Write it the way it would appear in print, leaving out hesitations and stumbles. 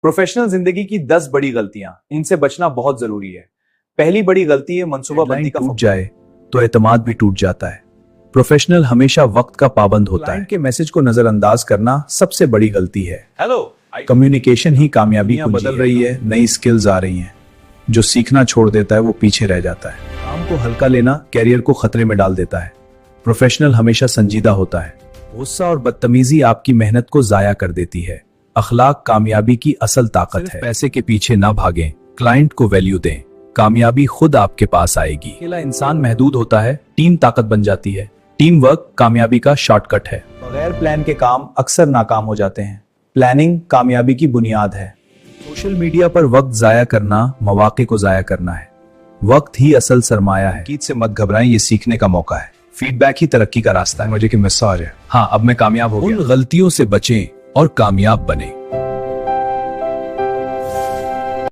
Professional जिंदगी की 10 बड़ी गलतियां, इनसे बचना बहुत जरूरी है। पहली बड़ी गलती है मंसूबाबंदी का टूट जाए तो एतमाद भी टूट जाता है। प्रोफेशनल हमेशा वक्त का पाबंद होता है। के मैसेज को नजरअंदाज करना सबसे बड़ी गलती है। हेलो, कम्युनिकेशन ही कामयाबी को बदल रही है। नई स्किल्स आ रही हैं। जो सीखना छोड़ देता है वो पीछे रह जाता है। काम को हल्का लेना कैरियर को खतरे में डाल देता है। प्रोफेशनल हमेशा संजीदा होता है। गुस्सा और बदतमीजी आपकी मेहनत को जाया कर देती है। अखलाक कामयाबी की असल ताकत है। पैसे के पीछे ना भागें, क्लाइंट को वैल्यू दें, कामयाबी खुद आपके पास आएगी। अकेला इंसान महदूद होता है, टीम ताकत बन जाती है। टीम वर्क कामयाबी का शॉर्टकट है। बगैर प्लान के काम अक्सर नाकाम हो जाते हैं। प्लानिंग कामयाबी की बुनियाद है। सोशल मीडिया पर वक्त जाया करना मौके को जाया करना है। वक्त ही असल सरमाया है। से मत घबराएं, ये सीखने का मौका है। फीडबैक ही तरक्की का रास्ता है। मुझे कि मिसाल है। हाँ, अब मैं कामयाब हो गया। उन गलतियों से बचें और कामयाब बने।